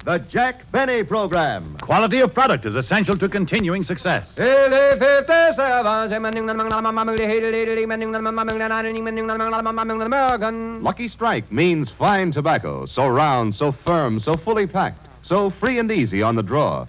The Jack Benny Program. Quality of product is essential to continuing success. Lucky Strike means fine tobacco, so round, so firm, so fully packed, so free and easy on the draw.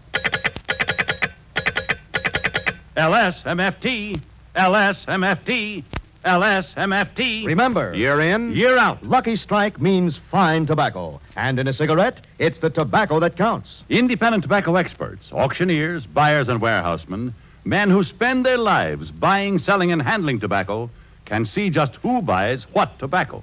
LSMFT, LSMFT, LSMFT. Remember, Year in, year out. Lucky Strike means fine tobacco. And in a cigarette, it's the tobacco that counts. Independent tobacco experts, auctioneers, buyers, and warehousemen, men who spend their lives buying, selling, and handling tobacco, can see just who buys what tobacco.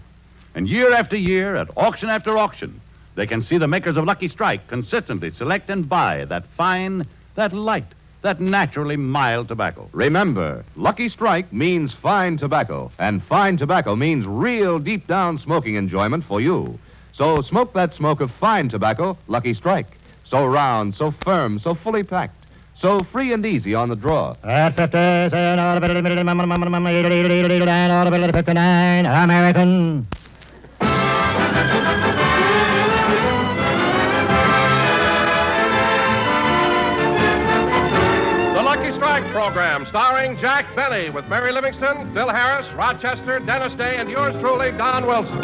And year after year, at auction after auction, they can see the makers of Lucky Strike consistently select and buy that fine, that light, that naturally mild tobacco. Remember, Lucky Strike means fine tobacco, and fine tobacco means real deep-down smoking enjoyment for you. So smoke that smoke of fine tobacco, Lucky Strike. So round, so firm, so fully packed, so free and easy on the draw. American. Program starring Jack Benny with Mary Livingston, Phil Harris, Rochester, Dennis Day, and yours truly, Don Wilson.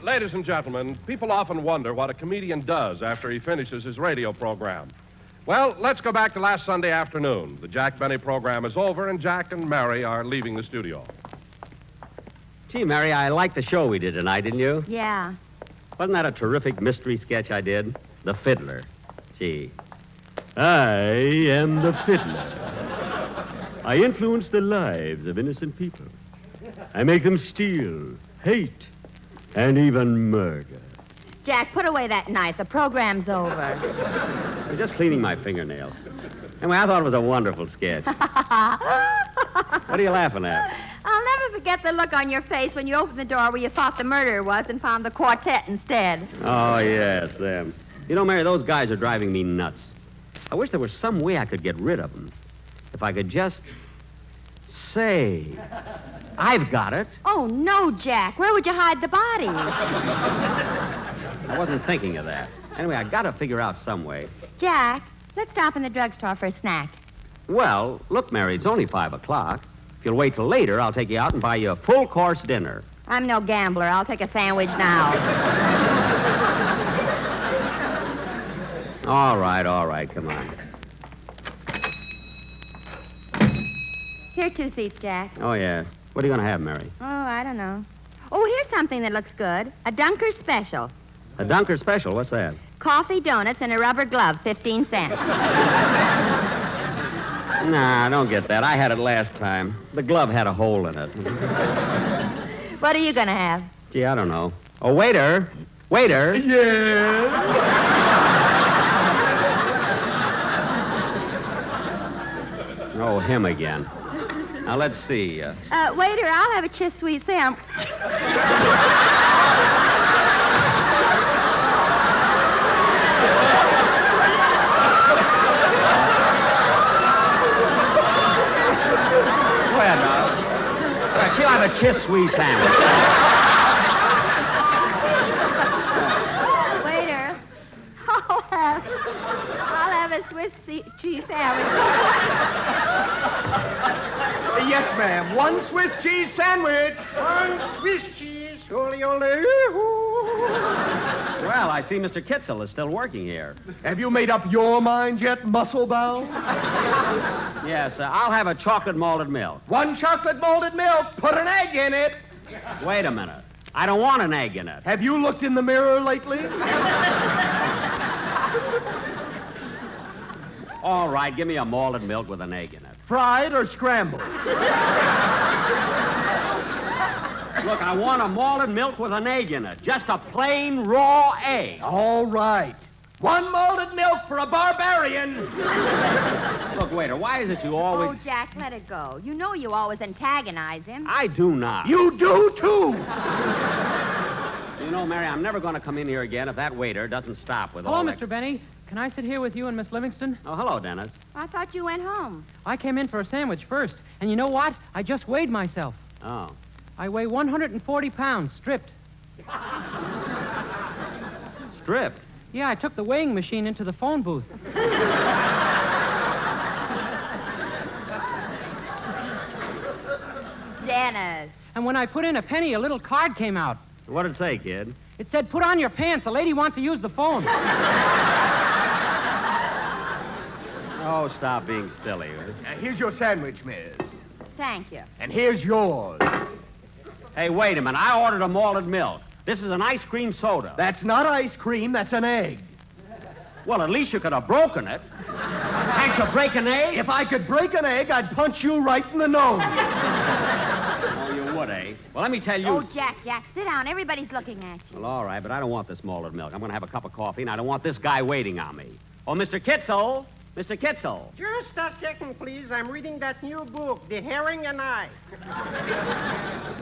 Ladies and gentlemen, people often wonder what a comedian does after he finishes his radio program. Well, let's go back to last Sunday afternoon. The Jack Benny program is over, and Jack and Mary are leaving the studio. Gee, Mary, I liked the show we did tonight, didn't you? Yeah. Wasn't that a terrific mystery sketch I did? The Fiddler. Gee. I am the fiddler. I influence the lives of innocent people. I make them steal, hate, and even murder. Jack, put away that knife. The program's over. I'm just cleaning my fingernails. Anyway, I thought it was a wonderful sketch. What are you laughing at? I'll never forget the look on your face when you opened the door where you thought the murderer was and found the quartet instead. Oh, yes, them. You know, Mary, those guys are driving me nuts. I wish there was some way I could get rid of them. If I could just say, I've got it. Oh, no, Jack. Where would you hide the body? I wasn't thinking of that. Anyway, I got to figure out some way. Jack, let's stop in the drugstore for a snack. Well, look, Mary, it's only 5 o'clock. If you'll wait till later, I'll take you out and buy you a full-course dinner. I'm no gambler. I'll take a sandwich now. All right, come on. Here are 2 seats, Jack. Oh, yeah. What are you going to have, Mary? Oh, I don't know. Oh, here's something that looks good. A Dunker Special. A Dunker Special? What's that? Coffee, donuts, and a rubber glove, 15 cents. Nah, I don't get that. I had it last time. The glove had a hole in it. What are you going to have? Gee, I don't know. Oh, waiter. Waiter. Yeah. Oh, him again. Now, let's see. Waiter, I'll have a Chiss sweet sandwich. She'll have a Chiss sweet sandwich. Waiter, I'll have a Swiss cheese sandwich. Yes, ma'am. 1 Swiss cheese sandwich. 1 Swiss cheese. Ole, ole. Well, I see Mr. Kitzel is still working here. Have you made up your mind yet, Musclebound? Yes, I'll have a chocolate malted milk. 1 chocolate malted milk. Put an egg in it. Wait a minute. I don't want an egg in it. Have you looked in the mirror lately? All right, give me a malted milk with an egg in it. Fried or scrambled? Look, I want a malted milk with an egg in it. Just a plain raw egg. All right. 1 malted milk for a barbarian. Look, waiter, why is it you always... Oh, Jack, let it go. You know you always antagonize him. I do not. You do, too. You know, Mary, I'm never going to come in here again if that waiter doesn't stop with Hello, all Mr. Benny. can I sit here with you and Miss Livingston? Oh, hello, Dennis. I thought you went home. I came in for a sandwich first, and you know what? I just weighed myself. Oh. I weigh 140 pounds, stripped. Stripped? Yeah, I took the weighing machine into the phone booth. Dennis. And when I put in a penny, a little card came out. What did it say, kid? It said, put on your pants. A lady wants to use the phone. Oh, stop being silly. Here's your sandwich, miss. Thank you. And here's yours. Hey, wait a minute. I ordered a malted milk. This is an ice cream soda. That's not ice cream, that's an egg. Well, at least you could have broken it. Can't you break an egg? If I could break an egg, I'd punch you right in the nose. Oh, you would, eh? Well, let me tell you... Oh, Jack, sit down. Everybody's looking at you. Well, all right, but I don't want this malted milk. I'm going to have a cup of coffee, and I don't want this guy waiting on me. Oh, Mr. Kitzel! Mr. Kitzel! Just a second, please. I'm reading that new book, The Herring and I.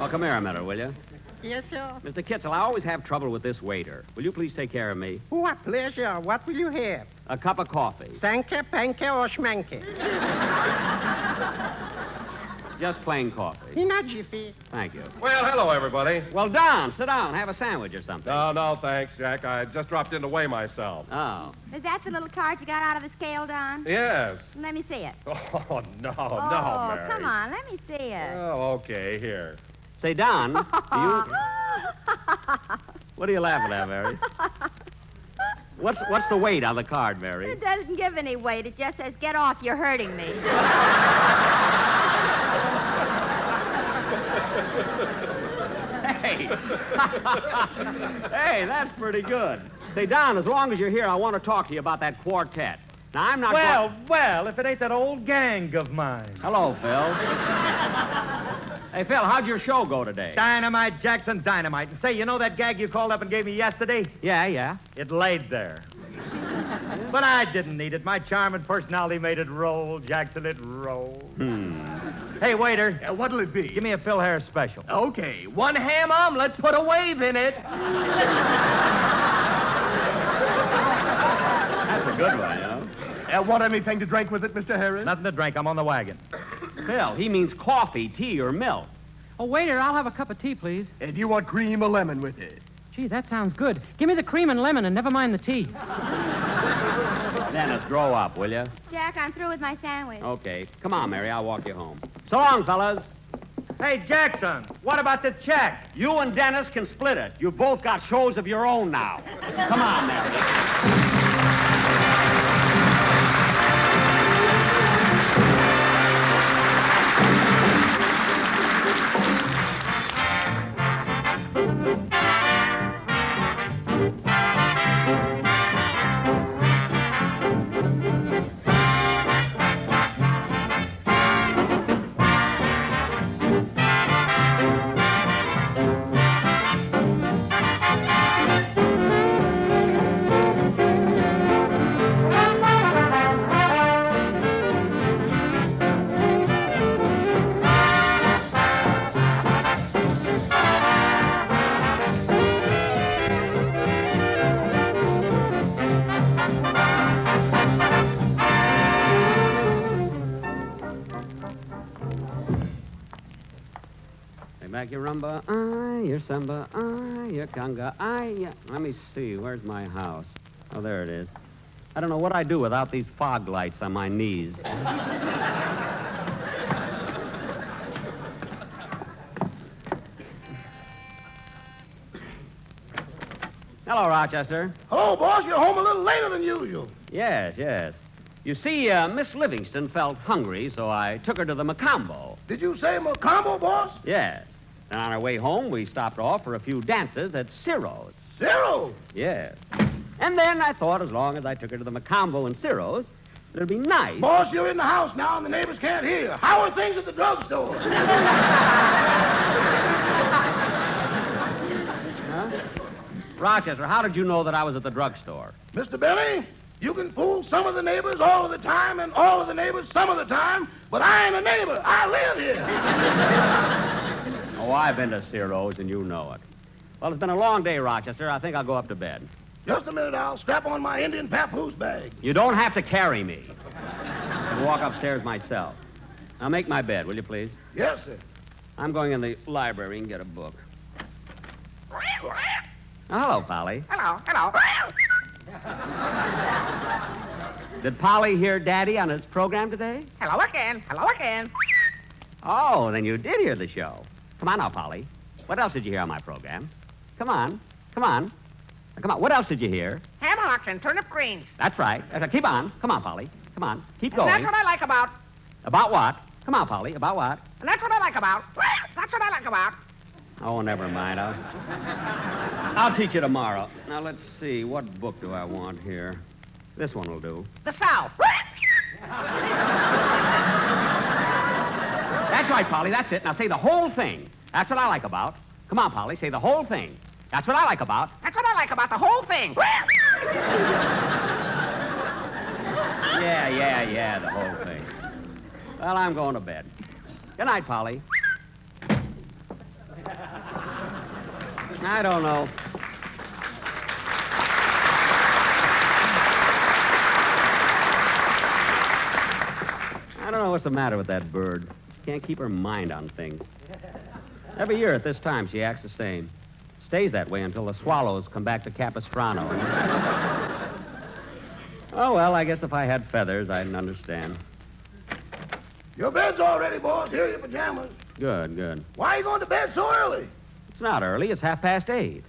Oh, come here a minute, will you? Yes, sir. Mr. Kitzel, I always have trouble with this waiter. Will you please take care of me? What pleasure. What will you have? A cup of coffee. Sanke, panke, or schmanke? Just plain coffee. In a jiffy. Thank you. Well, hello, everybody. Well, Don, sit down. Have a sandwich or something. No, thanks, Jack. I just dropped in to weigh myself. Oh. Is that the little card you got out of the scale, Don? Yes. Let me see it. Oh, no, Oh, Mary. come on. Let me see it. Oh, okay, here. Say, Don, do you... What are you laughing at, Mary? What's the weight on the card, Mary? It doesn't give any weight. It just says, get off, you're hurting me. Hey. Hey, that's pretty good. Say, Don, as long as you're here, I want to talk to you about that quartet. Now, I'm not... Well, if it ain't that old gang of mine. Hello, Phil. Hey, Phil, how'd your show go today? Dynamite, Jackson, dynamite. And say, you know that gag you called up and gave me yesterday? Yeah. It laid there. But I didn't need it. My charming personality made it roll, Jackson, it rolled. Hey, waiter. What'll it be? Give me a Phil Harris special. Okay, 1 ham omelet, put a wave in it. That's a good one, you know. Want anything to drink with it, Mr. Harris? Nothing to drink. I'm on the wagon. Phil, he means coffee, tea, or milk. Oh, waiter, I'll have a cup of tea, please. Do you want cream or lemon with it? Gee, that sounds good. Give me the cream and lemon and never mind the tea. Dennis, grow up, will you? Jack, I'm through with my sandwich. Okay. Come on, Mary. I'll walk you home. So long, fellas. Hey, Jackson, what about the check? You and Dennis can split it. You both got shows of your own now. Come on, Mary. Back your rumba, your samba, your conga, Let me see, where's my house? Oh, there it is. I don't know what I'd do without these fog lights on my knees. Hello, Rochester. Hello, boss. You're home a little later than usual. Yes. You see, Miss Livingston felt hungry, so I took her to the Macombo. Did you say Macombo, boss? Yes. And on our way home, we stopped off for a few dances at Ciro's. Zero. Yes. And then I thought as long as I took her to the Macombo and Ciro's, it'd be nice. Boss, you're in the house now and the neighbors can't hear. How are things at the drugstore? Huh? Rochester, how did you know that I was at the drugstore? Mr. Billy, you can fool some of the neighbors all of the time and all of the neighbors some of the time, but I ain't a neighbor. I live here. Oh, I've been to Ciro's, and you know it. Well, it's been a long day, Rochester. I think I'll go up to bed. Just a minute, I'll strap on my Indian papoose bag. You don't have to carry me. I can walk upstairs myself. Now make my bed, will you please? Yes, sir. I'm going in the library and get a book. Oh, hello, Polly. Hello. Did Polly hear Daddy on his program today? Hello again. Oh, then you did hear the show. Come on now, Polly. What else did you hear on my program? Come on. Now, come on. What else did you hear? Ham hocks and turnip greens. That's right. Keep on. Come on, Polly. Come on. Keep going. That's what I like about. About what? Come on, Polly. About what? And that's what I like about. That's what I like about. Oh, never mind. I'll teach you tomorrow. Now, let's see. What book do I want here? This one will do. The South. That's right, Polly. That's it. Now, say the whole thing. That's what I like about. Come on, Polly. Say the whole thing. That's what I like about. That's what I like about the whole thing. Yeah, the whole thing. Well, I'm going to bed. Good night, Polly. I don't know. I don't know what's the matter with that bird. She can't keep her mind on things. Every year at this time, she acts the same. Stays that way until the swallows come back to Capistrano. Oh, well, I guess if I had feathers, I'd understand. Your bed's all ready, boss. Here are your pajamas. Good. Why are you going to bed so early? It's not early. It's 8:30.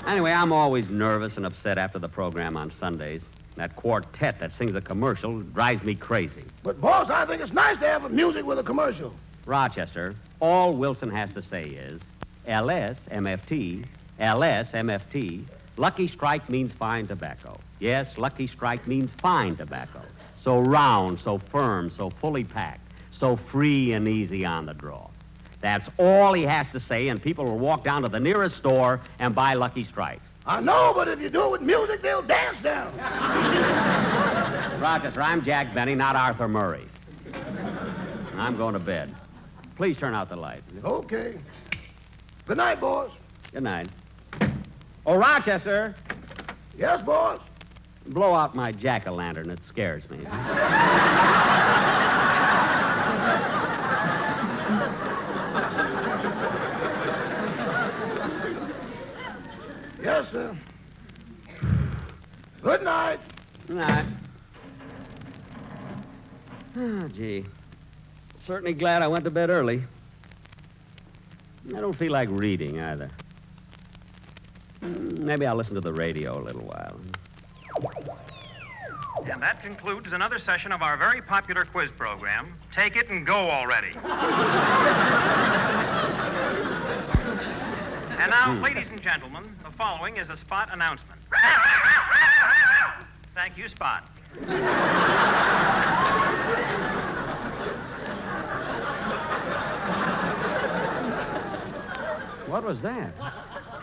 Anyway, I'm always nervous and upset after the program on Sundays. That quartet that sings a commercial drives me crazy. But, boss, I think it's nice to have music with a commercial. Rochester, all Wilson has to say is, LSMFT, LSMFT, Lucky Strike means fine tobacco. Yes, Lucky Strike means fine tobacco. So round, so firm, so fully packed, so free and easy on the draw. That's all he has to say, and people will walk down to the nearest store and buy Lucky Strikes. I know, but if you do it with music, they'll dance down. Rochester, I'm Jack Benny, not Arthur Murray. I'm going to bed. Please turn out the light. Okay. Good night, boss. Good night. Oh, Rochester. Yes, boss. Blow out my jack-o'-lantern. It scares me. Yes, sir. Good night. Good night. Oh, gee. Certainly glad I went to bed early. I don't feel like reading either. Maybe I'll listen to the radio a little while. And that concludes another session of our very popular quiz program, Take It and Go Already. And now, ladies and gentlemen, the following is a Spot announcement. Thank you, Spot. What was that?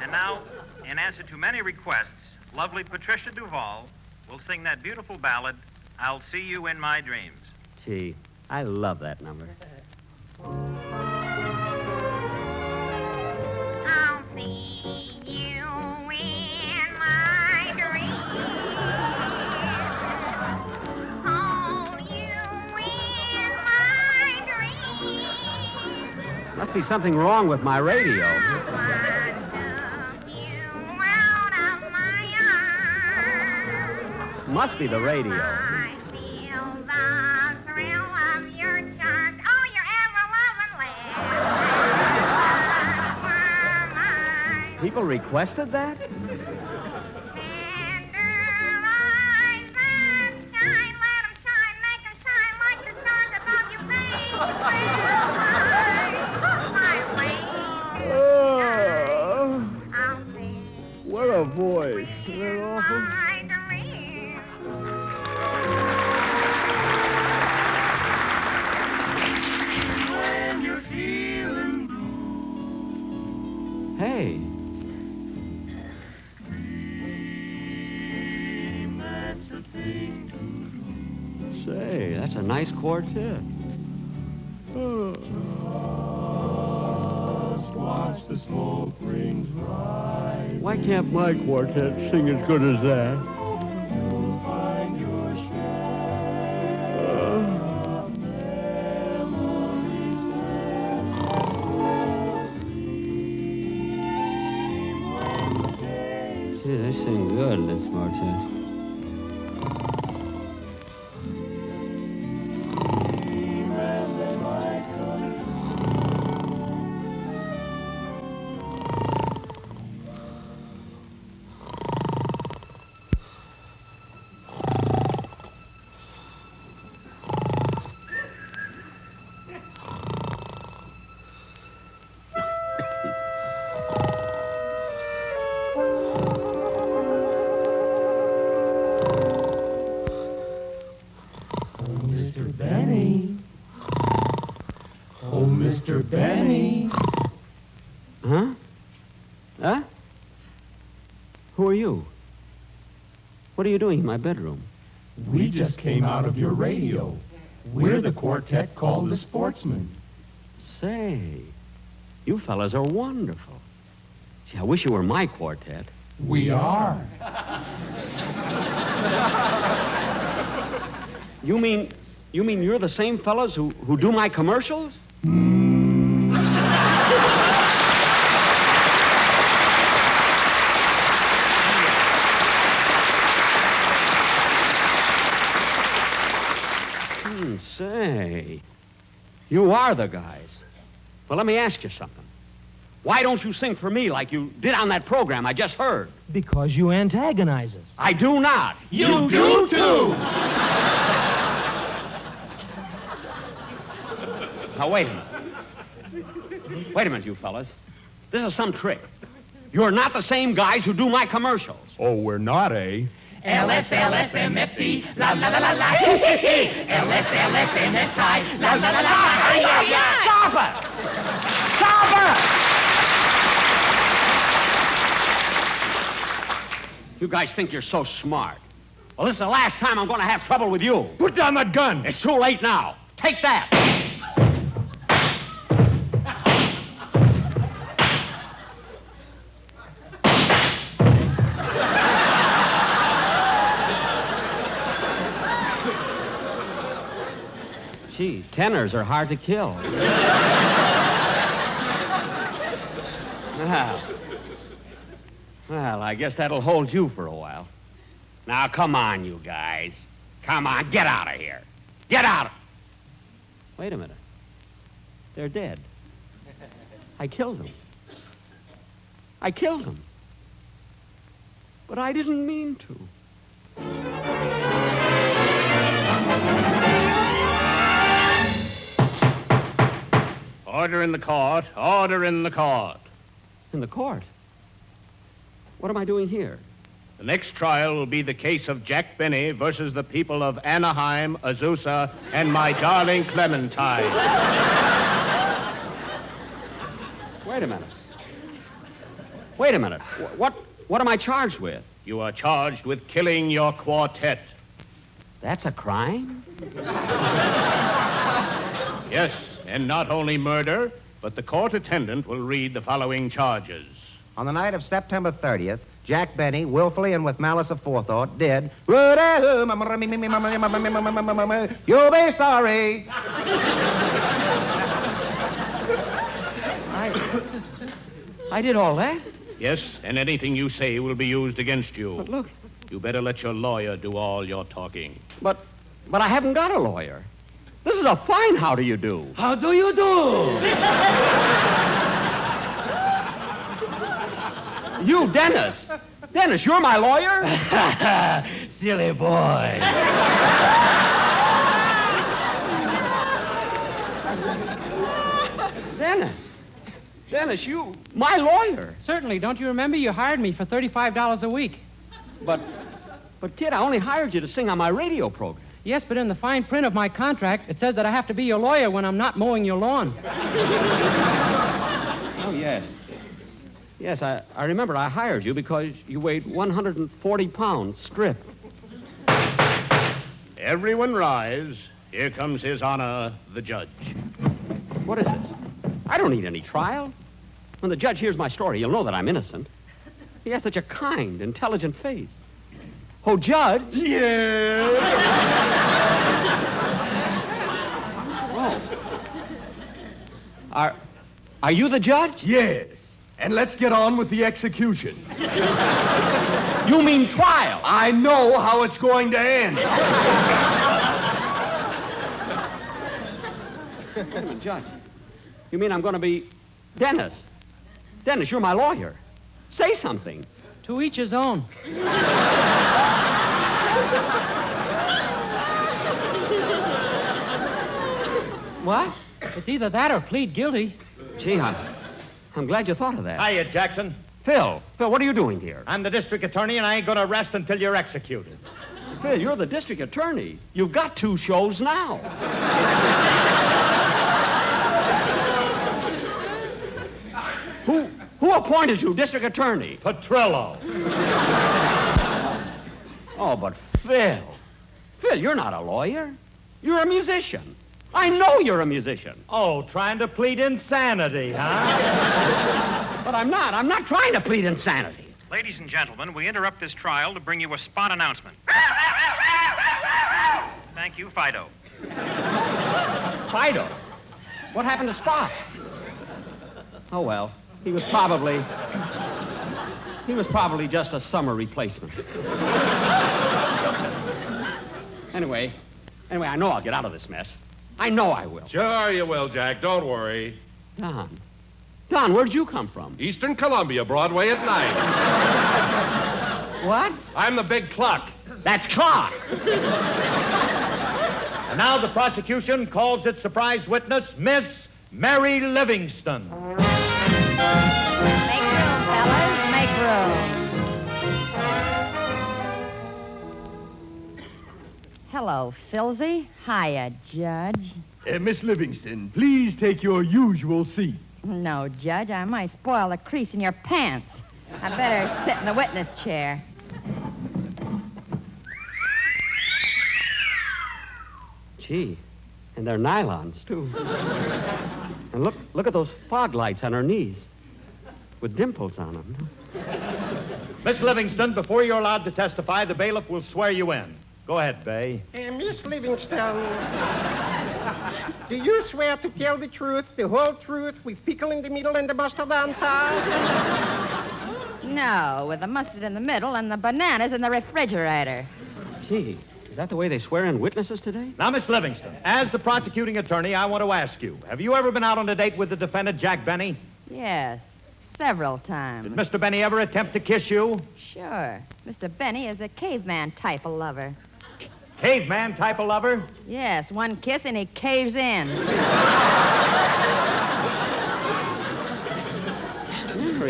And now, in answer to many requests, lovely Patricia Duvall will sing that beautiful ballad, I'll See You in My Dreams. Gee, I love that number. I'll see you in my dreams. Hold you in my dreams. Must be something wrong with my radio. Must be the radio. I feel the thrill of your charms. Oh, your ever-loving People requested that? What a voice. Isn't that awful? Hey. Say, that's a nice quartet. the smoke rings rise. Why can't my quartet sing as good as that? You'll find your share of memories there. Gee, they sing good, this quartet. Mr. Benny. Huh? Huh? Who are you? What are you doing in my bedroom? We just came out of your radio. We're the quartet called the Sportsmen. Say, you fellas are wonderful. Gee, I wish you were my quartet. We are. You mean you're the same fellas who do my commercials? Say, you are the guys. Well, let me ask you something. Why don't you sing for me like you did on that program I just heard? Because you antagonize us. I do not. You do too! Now, wait a minute. Wait a minute, you fellas. This is some trick. You're not the same guys who do my commercials. Oh, we're not, eh? LSLSMFT, la la la la la, hee hee hee. LSLSMFT, la la la la. Stop it! Stop it! You guys think you're so smart. Well, this is the last time I'm going to have trouble with you. Put down that gun! It's too late now. Take that. Gee, tenors are hard to kill. Well, I guess that'll hold you for a while. Now, come on, you guys. Come on, get out of here. Get out. Wait a minute. They're dead. I killed them. I killed them. But I didn't mean to. Order in the court. Order in the court. In the court? What am I doing here? The next trial will be the case of Jack Benny versus the people of Anaheim, Azusa, and my darling Clementine. Wait a minute. Wait a minute. What am I charged with? You are charged with killing your quartet. That's a crime? Yes, and not only murder, but the court attendant will read the following charges. On the night of September 30th, Jack Benny, willfully and with malice aforethought, did... You'll be sorry. I did all that? Yes, and anything you say will be used against you. But look... You better let your lawyer do all your talking. But I haven't got a lawyer. This is a fine how do you do. How do you do? You, Dennis. Dennis, you're my lawyer? Silly boy. Dennis, you, my lawyer. Certainly. Don't you remember you hired me for $35 a week? But, kid, I only hired you to sing on my radio program. Yes, but in the fine print of my contract, it says that I have to be your lawyer when I'm not mowing your lawn. Oh, yes. Yes, I remember I hired you because you weighed 140 pounds stripped. Everyone rise. Here comes His Honor, the judge. What is this? I don't need any trial. When the judge hears my story, he'll know that I'm innocent. He has such a kind, intelligent face. Oh, Judge? Yeah. Oh. Are you the judge? Yes. And let's get on with the execution. You mean trial? I know how it's going to end. Wait a minute, Judge. You mean I'm going to be Dennis? Dennis, you're my lawyer. Say something. To each his own. What? It's either that or plead guilty. Gee, I'm glad you thought of that. Hiya, Jackson. Phil, what are you doing here? I'm the district attorney, and I ain't going to rest until you're executed. Phil, you're the district attorney. You've got 2 shows now. Who appointed you district attorney? Petrillo. Oh, but Phil. Phil, you're not a lawyer. You're a musician. I know you're a musician. Oh, trying to plead insanity, huh? But I'm not. I'm not trying to plead insanity. Ladies and gentlemen, we interrupt this trial to bring you a spot announcement. Thank you, Fido. Fido? What happened to Spot? Oh, well, he was probably just a summer replacement. Anyway, I know I'll get out of this mess. I know I will. Sure you will, Jack. Don't worry. Don, where'd you come from? Eastern Columbia, Broadway at night. What? I'm the big Cluck. That's Clark. And now the prosecution calls its surprise witness, Miss Mary Livingston. Make room, fellas. Make room. Hello, Philsy. Hiya, Judge. Miss Livingston, please take your usual seat. No, Judge, I might spoil the crease in your pants. I better sit in the witness chair. Gee, and they're nylons, too. And look at those fog lights on her knees with dimples on them. Miss Livingston, before you're allowed to testify, the bailiff will swear you in. Go ahead, Bay. Miss Livingston, do you swear to tell the truth, the whole truth, with pickle in the middle and the mustard on top? No, with the mustard in the middle and the bananas in the refrigerator. Gee, is that the way they swear in witnesses today? Now, Miss Livingston, as the prosecuting attorney, I want to ask you, have you ever been out on a date with the defendant, Jack Benny? Yes, several times. Did Mr. Benny ever attempt to kiss you? Sure. Mr. Benny is a caveman type of lover. Caveman type of lover? Yes, one kiss and he caves in.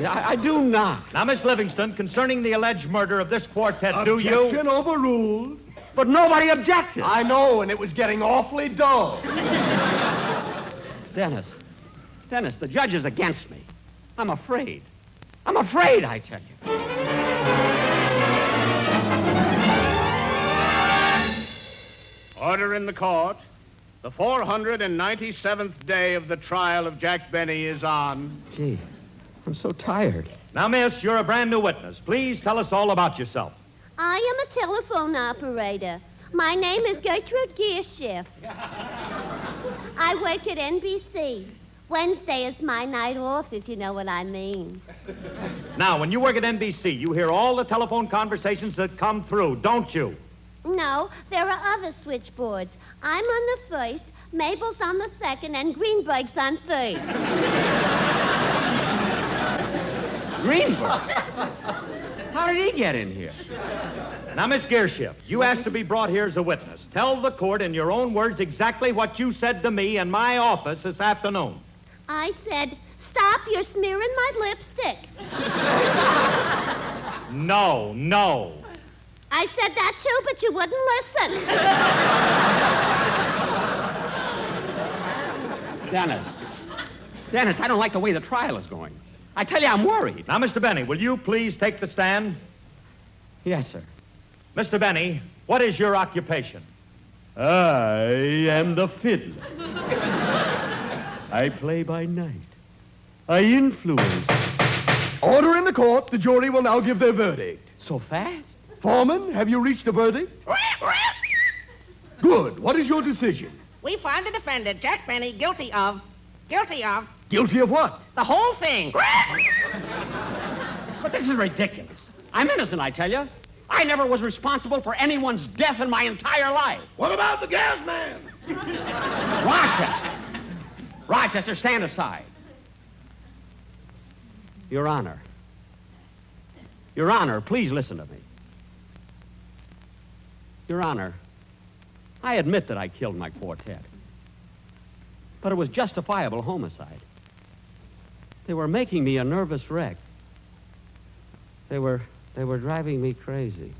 I do not. Now, Miss Livingston, concerning the alleged murder of this quartet, do you? Objection overruled. But nobody objected. I know, and it was getting awfully dull. Dennis, the judge is against me. I'm afraid. I'm afraid, I tell you. Order in the court. The 497th day of the trial of Jack Benny is on. Gee, I'm so tired. Now, miss, you're a brand new witness. Please tell us all about yourself. I am a telephone operator. My name is Gertrude Gearshift. I work at NBC. Wednesday is my night off, if you know what I mean. Now, when you work at NBC, you hear all the telephone conversations that come through, don't you? No, there are other switchboards. I'm on the first, Mabel's on the second, and Greenberg's on third. Greenberg? How did he get in here? Now, Miss Gearshift, you asked to be brought here as a witness. Tell the court in your own words exactly what you said to me in my office this afternoon. I said, stop, you're smearing my lipstick. No. I said that too, but you wouldn't listen. Dennis, I don't like the way the trial is going. I tell you, I'm worried. Now, Mr. Benny, will you please take the stand? Yes, sir. Mr. Benny, what is your occupation? I am the fiddler. I play by night I influenced. Order in the court. The jury will now give their verdict. So fast? Foreman, have you reached a verdict? Good. What is your decision? We find the defendant, Jack Benny, guilty of... Guilty of what? the whole thing. But this is ridiculous. I'm innocent, I tell you. I never was responsible for anyone's death in my entire life. What about the gas man? Rochester, stand aside. Your Honor. Your Honor, please listen to me. Your Honor, I admit that I killed my quartet. But it was justifiable homicide. They were making me a nervous wreck. They were driving me crazy.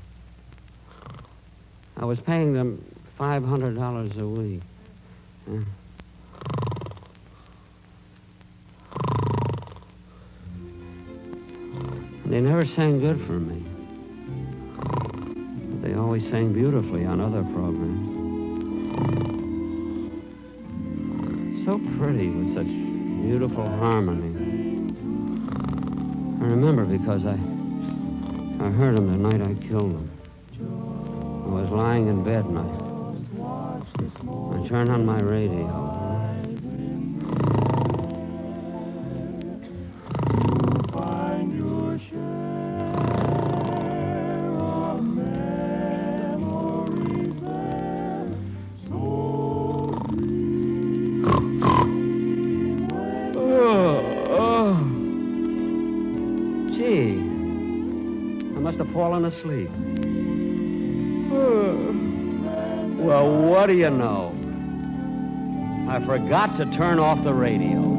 I was paying them $500 a week. They never sang good for me. But they always sang beautifully on other programs. So pretty with such beautiful harmony. I remember because I heard them the night I killed them. I was lying in bed and I turned on my radio. Fallen asleep. Well, what do you know? I forgot to turn off the radio.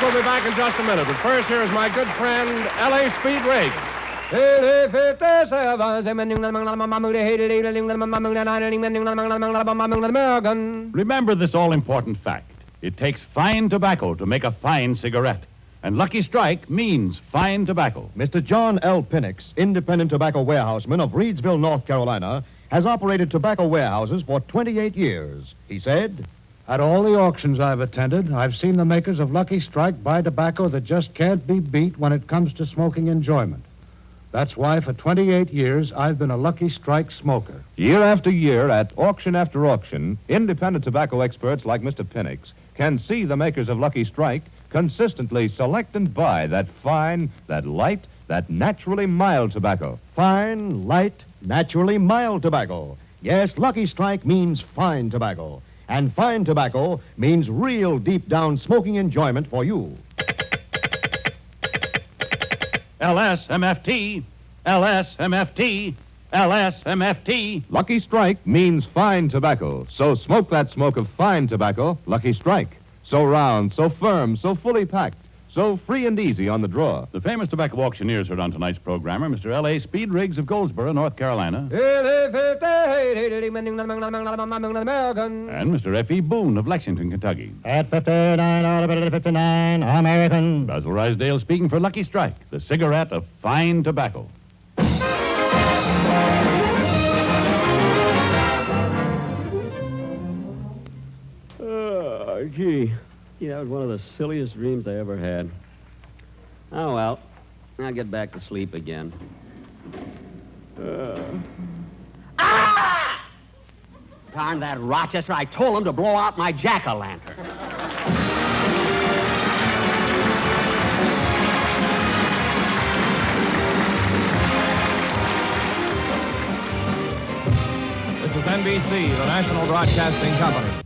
We'll be back in just a minute, but first here is my good friend, L.A. Speed Riggs. Remember this all-important fact. It takes fine tobacco to make a fine cigarette. And Lucky Strike means fine tobacco. Mr. John L. Pinnix, independent tobacco warehouseman of Reedsville, North Carolina, has operated tobacco warehouses for 28 years. He said... At all the auctions I've attended, I've seen the makers of Lucky Strike buy tobacco that just can't be beat when it comes to smoking enjoyment. That's why for 28 years I've been a Lucky Strike smoker. Year after year, at auction after auction, independent tobacco experts like Mr. Pinnix can see the makers of Lucky Strike consistently select and buy that fine, that light, that naturally mild tobacco. Fine, light, naturally mild tobacco. Yes, Lucky Strike means fine tobacco. And fine tobacco means real deep-down smoking enjoyment for you. LSMFT, LSMFT, LSMFT. Lucky Strike means fine tobacco. So smoke that smoke of fine tobacco, Lucky Strike. So round, so firm, so fully packed, so free and easy on the draw. The famous tobacco auctioneers heard on tonight's program are Mr. L.A. Speed Riggs of Goldsboro, North Carolina, and Mr. F.E. Boone of Lexington, Kentucky. At $59, American. Basil Rysdale speaking for Lucky Strike, the cigarette of fine tobacco. Gee, that was one of the silliest dreams I ever had. Oh, well, I'll get back to sleep again. Darn that Rochester. I told him to blow out my jack-o'-lantern. This is NBC, the National Broadcasting Company.